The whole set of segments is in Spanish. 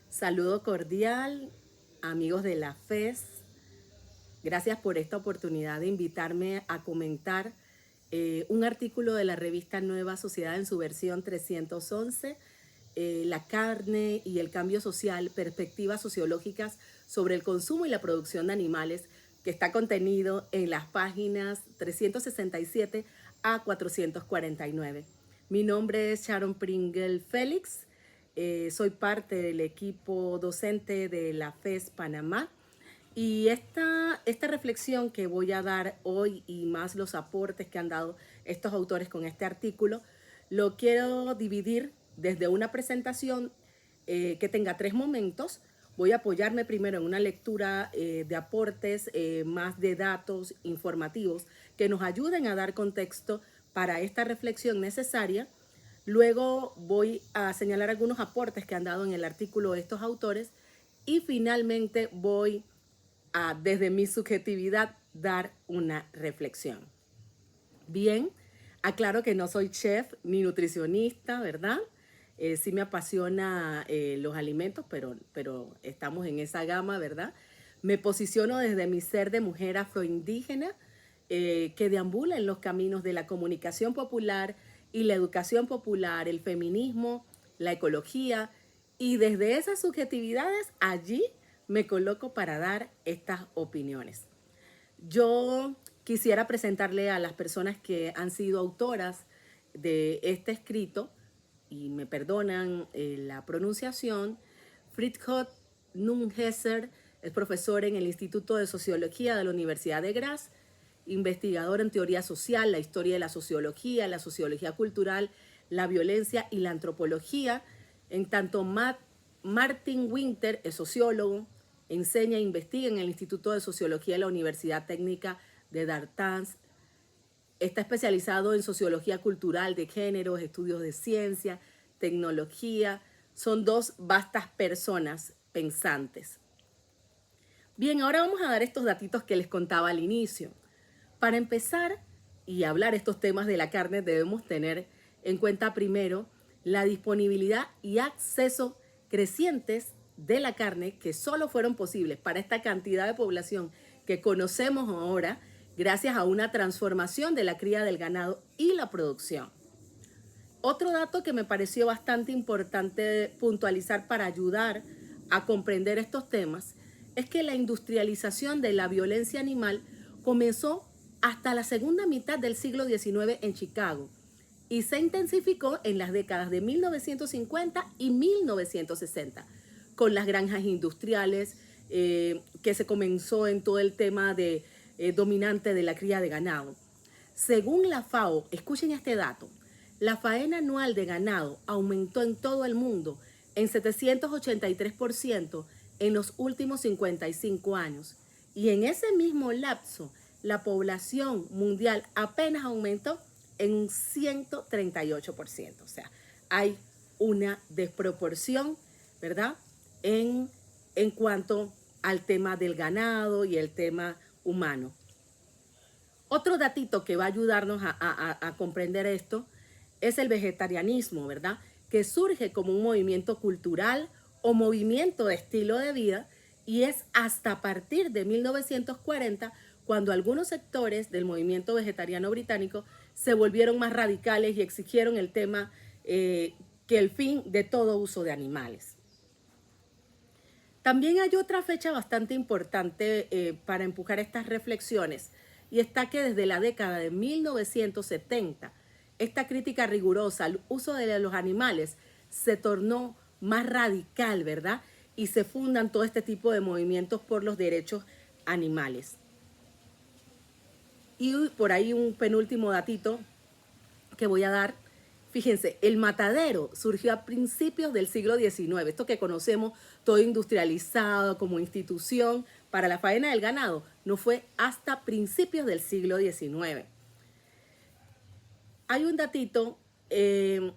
Saludo cordial, amigos de la FES. Gracias por esta oportunidad de invitarme a comentar un artículo de la revista Nueva Sociedad en su versión 311, La carne y el cambio social, perspectivas sociológicas sobre el consumo y la producción de animales, que está contenido en las páginas 367 a 449. Mi nombre es Sharon Pringle Félix. Soy parte del equipo docente de la FES Panamá y esta reflexión que voy a dar hoy y más los aportes que han dado estos autores con este artículo, lo quiero dividir desde una presentación que tenga 3 momentos. Voy a apoyarme primero en una lectura de aportes, más de datos informativos que nos ayuden a dar contexto para esta reflexión necesaria. Luego voy a señalar algunos aportes que han dado en el artículo estos autores y finalmente voy a, desde mi subjetividad, dar una reflexión. Bien, aclaro que no soy chef ni nutricionista, ¿verdad? Sí me apasiona los alimentos, pero estamos en esa gama, ¿verdad? Me posiciono desde mi ser de mujer afroindígena que deambula en los caminos de la comunicación popular y la educación popular, el feminismo, la ecología, y desde esas subjetividades allí me coloco para dar estas opiniones. Yo quisiera presentarle a las personas que han sido autoras de este escrito, y me perdonan la pronunciación. Frithjof Nungesser es profesor en el Instituto de Sociología de la Universidad de Graz, investigador en teoría social, la historia de la sociología cultural, la violencia y la antropología. En tanto, Martin Winter es sociólogo, enseña e investiga en el Instituto de Sociología de la Universidad Técnica de Darmstadt. Está especializado en sociología cultural, de géneros, estudios de ciencia, tecnología. Son 2 vastas personas pensantes. Bien, ahora vamos a dar estos datitos que les contaba al inicio. Para empezar y hablar estos temas de la carne, debemos tener en cuenta primero la disponibilidad y acceso crecientes de la carne, que solo fueron posibles para esta cantidad de población que conocemos ahora gracias a una transformación de la cría del ganado y la producción. Otro dato que me pareció bastante importante puntualizar para ayudar a comprender estos temas es que la industrialización de la violencia animal comenzó hasta la segunda mitad del siglo XIX en Chicago y se intensificó en las décadas de 1950 y 1960 con las granjas industriales, que se comenzó en todo el tema de dominante de la cría de ganado. Según la FAO, escuchen este dato, la faena anual de ganado aumentó en todo el mundo en 783% en los últimos 55 años. Y en ese mismo lapso, la población mundial apenas aumentó en un 138%. O sea, hay una desproporción, ¿verdad? En cuanto al tema del ganado y el tema humano. Otro datito que va a ayudarnos a comprender esto es el vegetarianismo, ¿verdad? Que surge como un movimiento cultural o movimiento de estilo de vida, y es hasta a partir de 1940 cuando algunos sectores del movimiento vegetariano británico se volvieron más radicales y exigieron el tema que el fin de todo uso de animales. También hay otra fecha bastante importante para empujar estas reflexiones, y está que desde la década de 1970 esta crítica rigurosa al uso de los animales se tornó más radical, ¿verdad? Y se fundan todo este tipo de movimientos por los derechos animales. Y por ahí un penúltimo datito que voy a dar. Fíjense, el matadero surgió a principios del siglo XIX. Esto que conocemos todo industrializado como institución para la faena del ganado no fue hasta principios del siglo XIX. Hay un datito de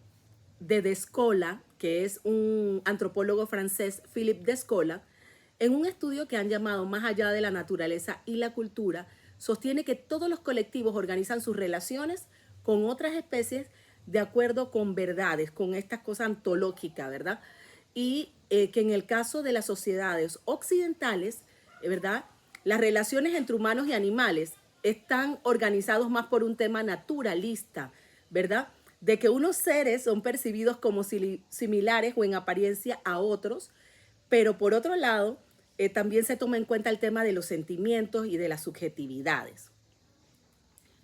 Descola, que es un antropólogo francés, Philippe Descola, en un estudio que han llamado Más allá de la naturaleza y la cultura, sostiene que todos los colectivos organizan sus relaciones con otras especies de acuerdo con verdades, con estas cosas antológicas, ¿verdad? Y que en el caso de las sociedades occidentales, ¿verdad? Las relaciones entre humanos y animales están organizados más por un tema naturalista, ¿verdad? De que unos seres son percibidos como similares o en apariencia a otros, pero por otro lado, también se toma en cuenta el tema de los sentimientos y de las subjetividades.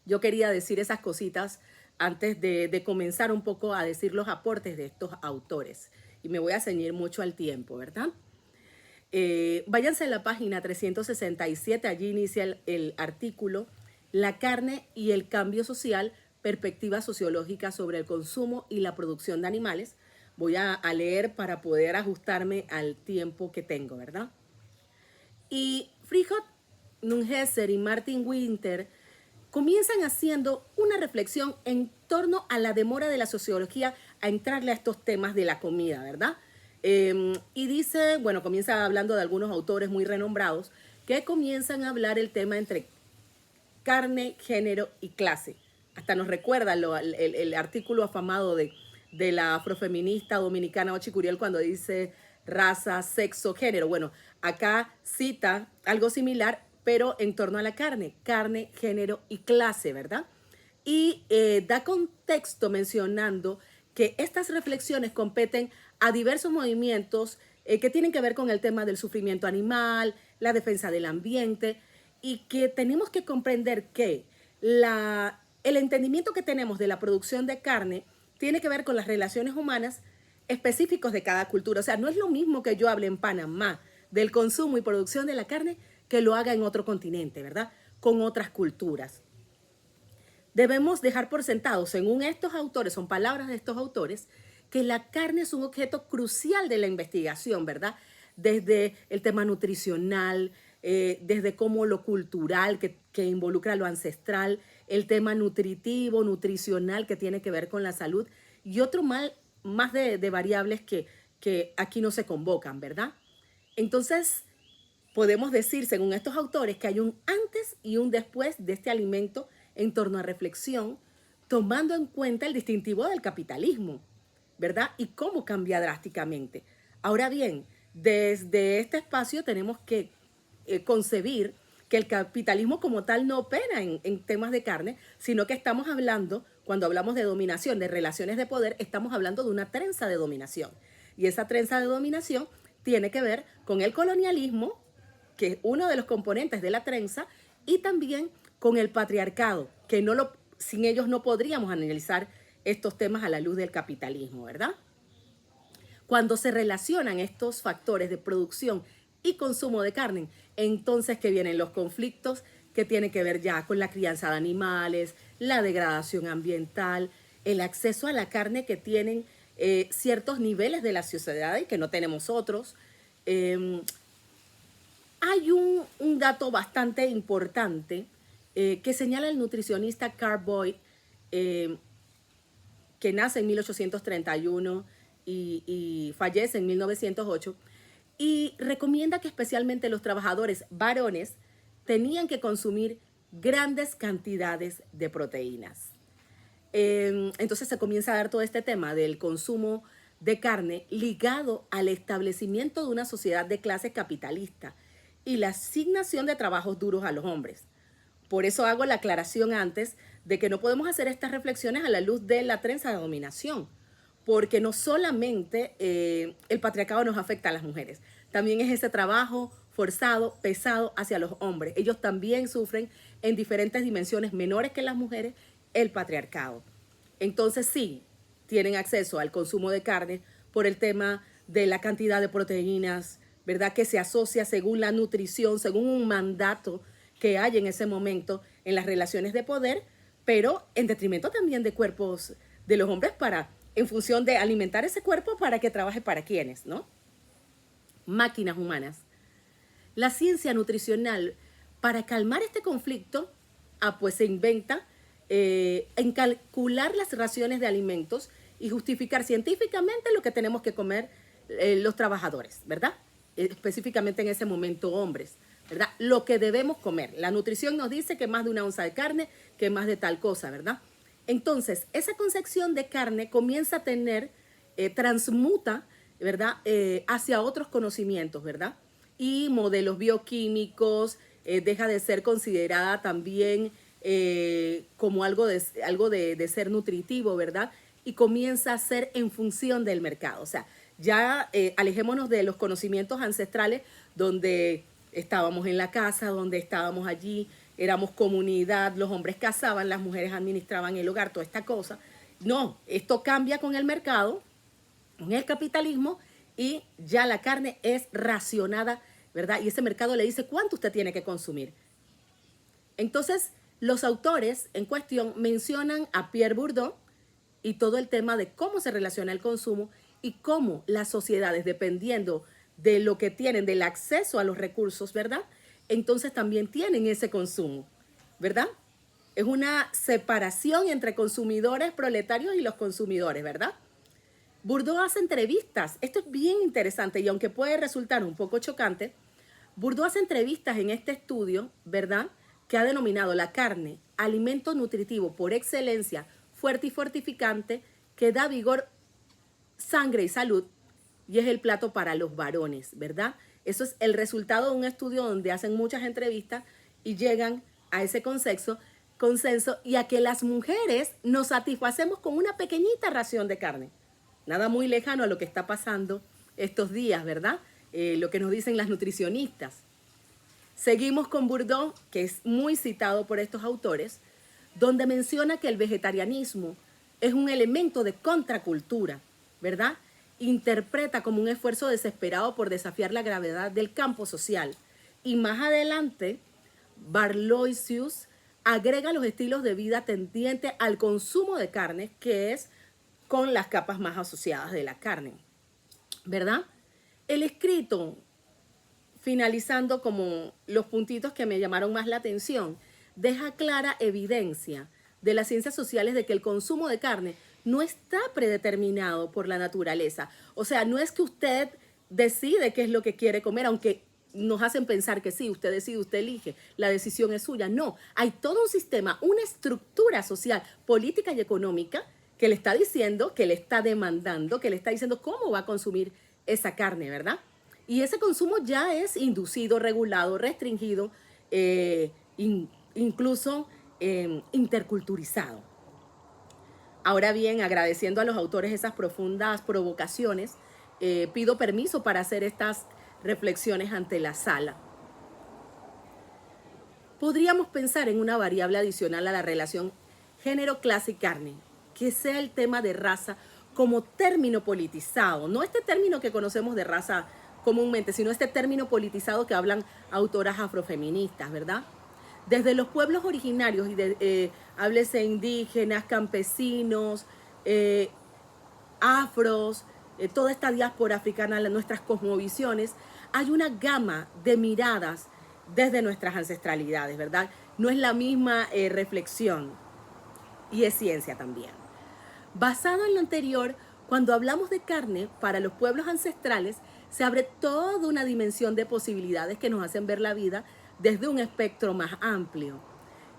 Yo quería decir esas cositas antes de comenzar un poco a decir los aportes de estos autores. Y me voy a ceñir mucho al tiempo, ¿verdad? Váyanse a la página 367, allí inicia el artículo La carne y el cambio social, perspectiva sociológica sobre el consumo y la producción de animales. Voy a leer para poder ajustarme al tiempo que tengo, ¿verdad? Y Frijot Nungesser y Martin Winter comienzan haciendo una reflexión en torno a la demora de la sociología a entrarle a estos temas de la comida, ¿verdad? Y dice, bueno, comienza hablando de algunos autores muy renombrados que comienzan a hablar el tema entre carne, género y clase. Hasta nos recuerda el artículo afamado de la afrofeminista dominicana Ochi Curiel cuando dice raza, sexo, género. Bueno, acá cita algo similar, pero en torno a la carne, género y clase, ¿verdad? Y da contexto mencionando que estas reflexiones competen a diversos movimientos que tienen que ver con el tema del sufrimiento animal, la defensa del ambiente, y que tenemos que comprender que el entendimiento que tenemos de la producción de carne tiene que ver con las relaciones humanas específicos de cada cultura. O sea, no es lo mismo que yo hable en Panamá del consumo y producción de la carne que lo haga en otro continente, ¿verdad? Con otras culturas. Debemos dejar por sentado, según estos autores, son palabras de estos autores, que la carne es un objeto crucial de la investigación, ¿verdad? Desde el tema nutricional, desde cómo lo cultural que involucra lo ancestral, el tema nutritivo, nutricional que tiene que ver con la salud y otro más de variables que aquí no se convocan, ¿verdad? Entonces, podemos decir, según estos autores, que hay un antes y un después de este alimento en torno a reflexión, tomando en cuenta el distintivo del capitalismo, ¿verdad? Y cómo cambia drásticamente. Ahora bien, desde este espacio tenemos que concebir que el capitalismo como tal no opera en temas de carne, sino que estamos hablando, cuando hablamos de dominación, de relaciones de poder, estamos hablando de una trenza de dominación. Y esa trenza de dominación tiene que ver con el colonialismo, que es uno de los componentes de la trenza, y también con el patriarcado, que sin ellos no podríamos analizar estos temas a la luz del capitalismo, ¿verdad? Cuando se relacionan estos factores de producción y consumo de carne, entonces que vienen los conflictos que tienen que ver ya con la crianza de animales, la degradación ambiental, el acceso a la carne que tienen ciertos niveles de la sociedad y que no tenemos otros. Hay un dato bastante importante que señala el nutricionista Carl Boyd, que nace en 1831 y fallece en 1908, y recomienda que especialmente los trabajadores varones tenían que consumir grandes cantidades de proteínas. Entonces se comienza a dar todo este tema del consumo de carne ligado al establecimiento de una sociedad de clase capitalista y la asignación de trabajos duros a los hombres. Por eso hago la aclaración antes de que no podemos hacer estas reflexiones a la luz de la trenza de dominación, porque no solamente el patriarcado nos afecta a las mujeres, también es ese trabajo forzado, pesado hacia los hombres. Ellos también sufren en diferentes dimensiones menores que las mujeres el patriarcado. Entonces sí, tienen acceso al consumo de carne por el tema de la cantidad de proteínas, ¿verdad? Que se asocia según la nutrición, según un mandato que hay en ese momento en las relaciones de poder, pero en detrimento también de cuerpos de los hombres en función de alimentar ese cuerpo para que trabaje para quienes, ¿no? Máquinas humanas. La ciencia nutricional, para calmar este conflicto, pues se inventa en calcular las raciones de alimentos y justificar científicamente lo que tenemos que comer los trabajadores, ¿verdad? Específicamente en ese momento hombres, ¿verdad? Lo que debemos comer. La nutrición nos dice que más de una onza de carne, que más de tal cosa, ¿verdad? Entonces, esa concepción de carne comienza a tener, transmuta, ¿verdad? Hacia otros conocimientos, ¿verdad? Y modelos bioquímicos, deja de ser considerada también como algo de ser nutritivo, ¿verdad? Y comienza a ser en función del mercado. O sea, ya alejémonos de los conocimientos ancestrales donde estábamos en la casa, donde estábamos allí, éramos comunidad, los hombres cazaban, las mujeres administraban el hogar, toda esta cosa. No, esto cambia con el mercado, con el capitalismo, y ya la carne es racionada, ¿verdad? Y ese mercado le dice cuánto usted tiene que consumir. Entonces, los autores en cuestión mencionan a Pierre Bourdieu y todo el tema de cómo se relaciona el consumo y cómo las sociedades, dependiendo de lo que tienen, del acceso a los recursos, ¿verdad? Entonces también tienen ese consumo, ¿verdad? Es una separación entre consumidores proletarios y los consumidores, ¿verdad? Bourdieu hace entrevistas, esto es bien interesante y aunque puede resultar un poco chocante, Bourdieu hace entrevistas en este estudio, ¿verdad?, que ha denominado la carne alimento nutritivo por excelencia, fuerte y fortificante, que da vigor, sangre y salud, y es el plato para los varones, ¿verdad? Eso es el resultado de un estudio donde hacen muchas entrevistas y llegan a ese consenso y a que las mujeres nos satisfacemos con una pequeñita ración de carne. Nada muy lejano a lo que está pasando estos días, ¿verdad? Lo que nos dicen las nutricionistas. Seguimos con Bourdieu, que es muy citado por estos autores, donde menciona que el vegetarianismo es un elemento de contracultura, ¿verdad? Interpreta como un esfuerzo desesperado por desafiar la gravedad del campo social. Y más adelante, Barloisius agrega los estilos de vida tendientes al consumo de carne, que es con las capas más asociadas de la carne, ¿verdad? El escrito, finalizando como los puntitos que me llamaron más la atención, deja clara evidencia de las ciencias sociales de que el consumo de carne no está predeterminado por la naturaleza. O sea, no es que usted decide qué es lo que quiere comer, aunque nos hacen pensar que sí, usted decide, usted elige, la decisión es suya. No, hay todo un sistema, una estructura social, política y económica que le está diciendo, que le está demandando, que le está diciendo cómo va a consumir esa carne, ¿verdad? Y ese consumo ya es inducido, regulado, restringido, incluso interculturizado. Ahora bien, agradeciendo a los autores esas profundas provocaciones, pido permiso para hacer estas reflexiones ante la sala. Podríamos pensar en una variable adicional a la relación género, clase y carne, que sea el tema de raza como término politizado, no este término que conocemos de raza comúnmente, sino este término politizado que hablan autoras afrofeministas, ¿verdad? Desde los pueblos originarios, y háblese indígenas, campesinos, afros, toda esta diáspora africana, nuestras cosmovisiones, hay una gama de miradas desde nuestras ancestralidades, ¿verdad? No es la misma reflexión y es ciencia también. Basado en lo anterior, cuando hablamos de carne, para los pueblos ancestrales se abre toda una dimensión de posibilidades que nos hacen ver la vida desde un espectro más amplio.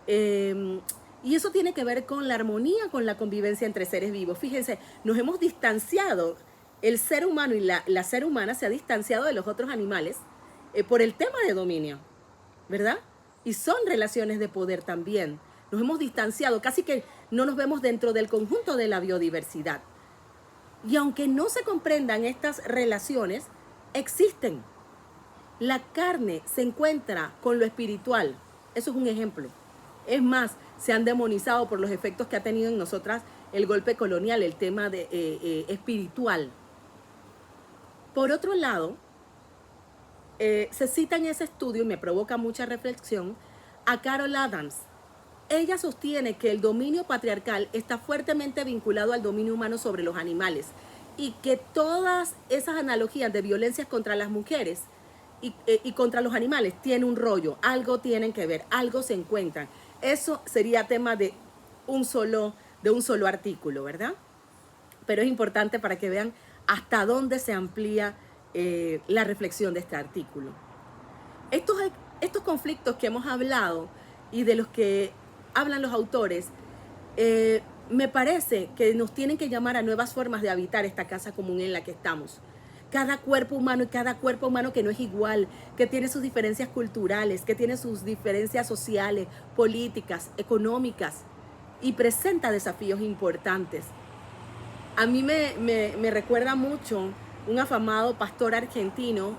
Y eso tiene que ver con la armonía, con la convivencia entre seres vivos. Fíjense, nos hemos distanciado, el ser humano y la ser humana se ha distanciado de los otros animales por el tema de dominio, ¿verdad? Y son relaciones de poder también. Nos hemos distanciado, casi que no nos vemos dentro del conjunto de la biodiversidad. Y aunque no se comprendan estas relaciones, existen. La carne se encuentra con lo espiritual. Eso es un ejemplo. Es más, se han demonizado por los efectos que ha tenido en nosotras el golpe colonial, el tema espiritual. Por otro lado, se cita en ese estudio, y me provoca mucha reflexión, a Carol Adams. Ella sostiene que el dominio patriarcal está fuertemente vinculado al dominio humano sobre los animales y que todas esas analogías de violencias contra las mujeres y contra los animales tienen un rollo, algo tienen que ver, algo se encuentran. Eso sería tema de un solo artículo, ¿verdad? Pero es importante para que vean hasta dónde se amplía la reflexión de este artículo. Estos conflictos que hemos hablado y de los que hablan los autores me parece que nos tienen que llamar a nuevas formas de habitar esta casa común en la que estamos. Cada cuerpo humano y cada cuerpo humano que no es igual, que tiene sus diferencias culturales, que tiene sus diferencias sociales, políticas, económicas y presenta desafíos importantes. A mí me recuerda mucho un afamado pastor argentino,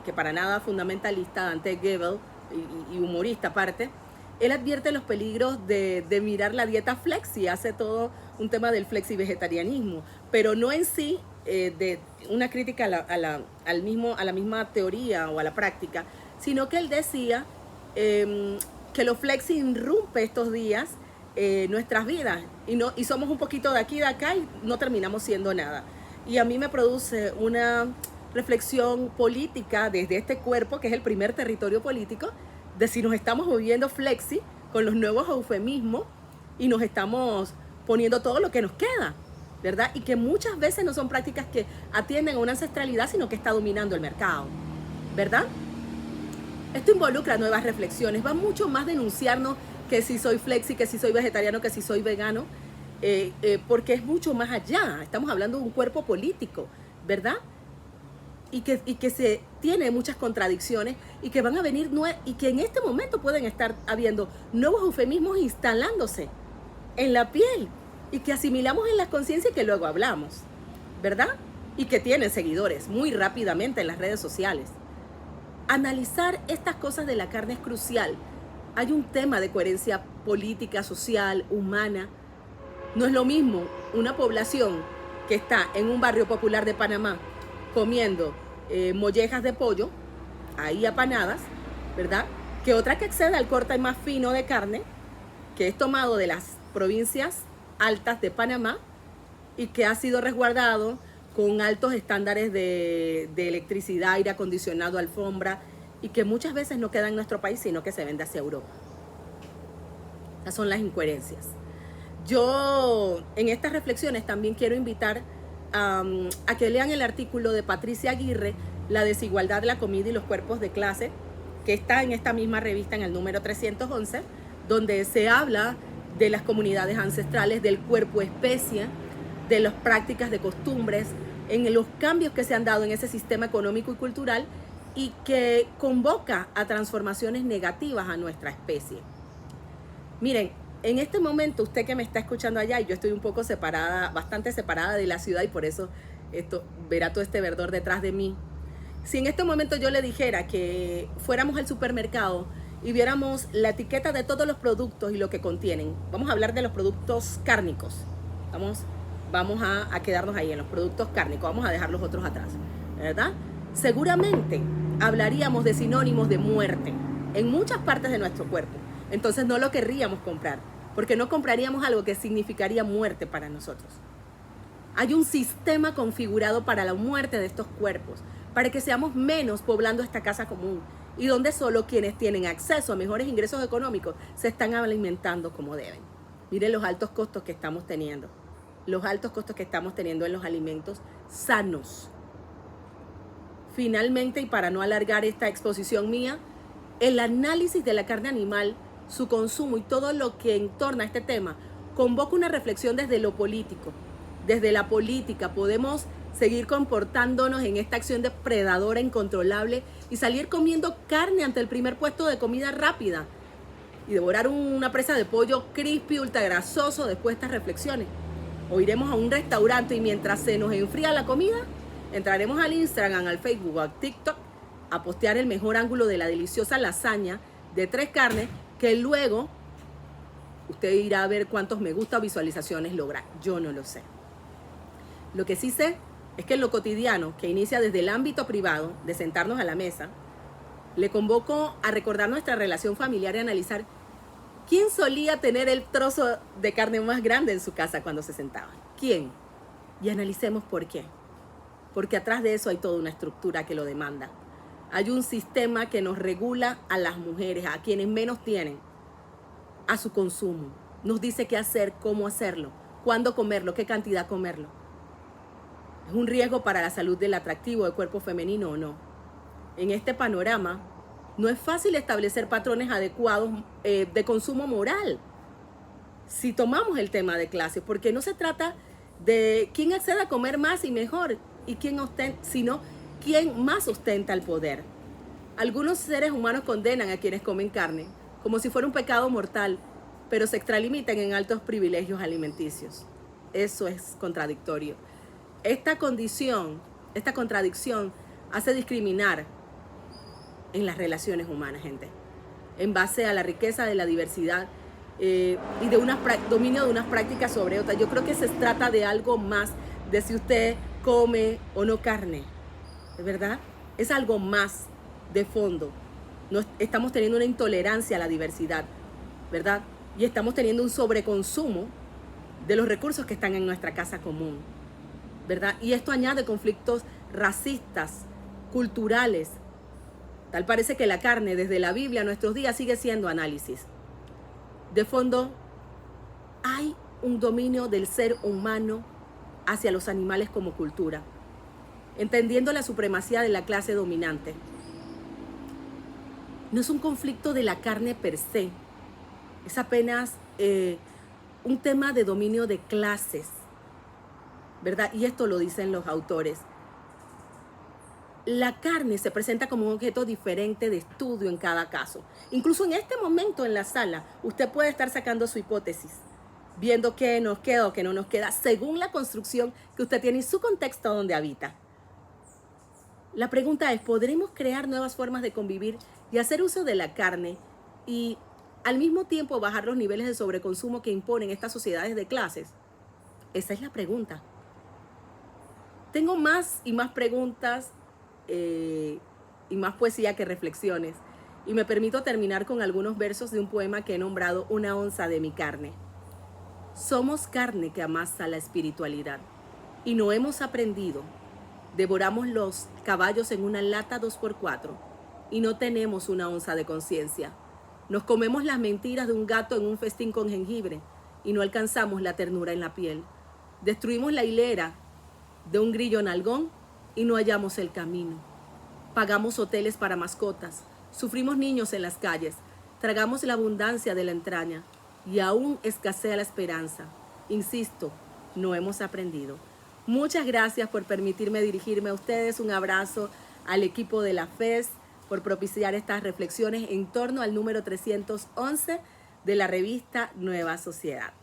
que para nada fundamentalista, Dante Gebel, y humorista aparte. Él advierte los peligros de mirar la dieta flexi, hace todo un tema del flexi vegetarianismo, pero no en sí de una crítica a la misma teoría o a la práctica, sino que él decía que lo flexi irrumpe estos días nuestras vidas y somos un poquito de aquí y de acá y no terminamos siendo nada. Y a mí me produce una reflexión política desde este cuerpo, que es el primer territorio político, de si nos estamos moviendo flexi con los nuevos eufemismos y nos estamos poniendo todo lo que nos queda, ¿verdad? Y que muchas veces no son prácticas que atienden a una ancestralidad, sino que está dominando el mercado, ¿verdad? Esto involucra nuevas reflexiones, va mucho más denunciarnos que si soy flexi, que si soy vegetariano, que si soy vegano, porque es mucho más allá. Estamos hablando de un cuerpo político, ¿verdad? Y que se tiene muchas contradicciones y que van a venir y que en este momento pueden estar habiendo nuevos eufemismos instalándose en la piel y que asimilamos en la conciencia y que luego hablamos, ¿verdad? Y que tienen seguidores muy rápidamente en las redes sociales. Analizar estas cosas de la carne es crucial. Hay un tema de coherencia política, social, humana. No es lo mismo una población que está en un barrio popular de Panamá comiendo mollejas de pollo, ahí apanadas, ¿verdad? Que otra que accede al corte más fino de carne, que es tomado de las provincias altas de Panamá y que ha sido resguardado con altos estándares de electricidad, aire acondicionado, alfombra, y que muchas veces no queda en nuestro país, sino que se vende hacia Europa. Esas son las incoherencias. Yo en estas reflexiones también quiero invitar a que lean el artículo de Patricia Aguirre, La desigualdad de la comida y los cuerpos de clase, que está en esta misma revista en el número 311, donde se habla de las comunidades ancestrales, del cuerpo especie, de las prácticas de costumbres, en los cambios que se han dado en ese sistema económico y cultural y que convoca a transformaciones negativas a nuestra especie. Miren, en este momento usted que me está escuchando allá, y yo estoy un poco separada, bastante separada de la ciudad y por eso verá todo este verdor detrás de mí. Si en este momento yo le dijera que fuéramos al supermercado y viéramos la etiqueta de todos los productos y lo que contienen, vamos a hablar de los productos cárnicos, vamos a quedarnos ahí en los productos cárnicos, vamos a dejar los otros atrás, ¿verdad? Seguramente hablaríamos de sinónimos de muerte en muchas partes de nuestro cuerpo. Entonces no lo querríamos comprar, porque no compraríamos algo que significaría muerte para nosotros. Hay un sistema configurado para la muerte de estos cuerpos, para que seamos menos poblando esta casa común y donde solo quienes tienen acceso a mejores ingresos económicos se están alimentando como deben. Miren los altos costos que estamos teniendo, en los alimentos sanos. Finalmente, y para no alargar esta exposición mía, el análisis de la carne animal, su consumo y todo lo que entorna a este tema convoca una reflexión desde lo político. Desde la política podemos seguir comportándonos en esta acción depredadora incontrolable y salir comiendo carne ante el primer puesto de comida rápida y devorar una presa de pollo crispy, ultra grasoso después de estas reflexiones. O iremos a un restaurante y mientras se nos enfría la comida, entraremos al Instagram, al Facebook o al TikTok a postear el mejor ángulo de la deliciosa lasaña de 3 carnes que luego usted irá a ver cuántos me gusta o visualizaciones logra. Yo no lo sé. Lo que sí sé es que en lo cotidiano, que inicia desde el ámbito privado, de sentarnos a la mesa, le convoco a recordar nuestra relación familiar y analizar quién solía tener el trozo de carne más grande en su casa cuando se sentaban. ¿Quién? Y analicemos por qué. Porque atrás de eso hay toda una estructura que lo demanda. Hay un sistema que nos regula a las mujeres, a quienes menos tienen, a su consumo. Nos dice qué hacer, cómo hacerlo, cuándo comerlo, qué cantidad comerlo. ¿Es un riesgo para la salud del atractivo del cuerpo femenino o no? En este panorama, no es fácil establecer patrones adecuados de consumo moral. si tomamos el tema de clases, porque no se trata de quién accede a comer más y mejor, y quién ostenta, sino quién más ostenta el poder. Algunos seres humanos condenan a quienes comen carne, como si fuera un pecado mortal, pero se extralimitan en altos privilegios alimenticios. Eso es contradictorio. Esta contradicción hace discriminar en las relaciones humanas, gente, en base a la riqueza de la diversidad y de dominio de unas prácticas sobre otras. Yo creo que se trata de algo más de si usted come o no carne, ¿verdad? Es algo más de fondo. No, estamos teniendo una intolerancia a la diversidad, ¿verdad? Y estamos teniendo un sobreconsumo de los recursos que están en nuestra casa común, ¿verdad? Y esto añade conflictos racistas, culturales. Tal parece que la carne, desde la Biblia a nuestros días, sigue siendo análisis. De fondo, hay un dominio del ser humano hacia los animales como cultura, entendiendo la supremacía de la clase dominante. No es un conflicto de la carne per se, es apenas un tema de dominio de clases, ¿verdad? Y esto lo dicen los autores. La carne se presenta como un objeto diferente de estudio en cada caso. Incluso en este momento en la sala, usted puede estar sacando su hipótesis, viendo qué nos queda o qué no nos queda, según la construcción que usted tiene y su contexto donde habita. La pregunta es, ¿podremos crear nuevas formas de convivir y hacer uso de la carne y al mismo tiempo bajar los niveles de sobreconsumo que imponen estas sociedades de clases? Esa es la pregunta. Tengo más y más preguntas y más poesía que reflexiones. Y me permito terminar con algunos versos de un poema que he nombrado Una onza de mi carne. Somos carne que amasa la espiritualidad y no hemos aprendido. Devoramos los caballos en una lata 2x4 y no tenemos una onza de conciencia. Nos comemos las mentiras de un gato en un festín con jengibre y no alcanzamos la ternura en la piel. Destruimos la hilera de un grillo nalgón y no hallamos el camino. Pagamos hoteles para mascotas, sufrimos niños en las calles, tragamos la abundancia de la entraña y aún escasea la esperanza. Insisto, no hemos aprendido. Muchas gracias por permitirme dirigirme a ustedes. Un abrazo al equipo de la FES por propiciar estas reflexiones en torno al número 311 de la revista Nueva Sociedad.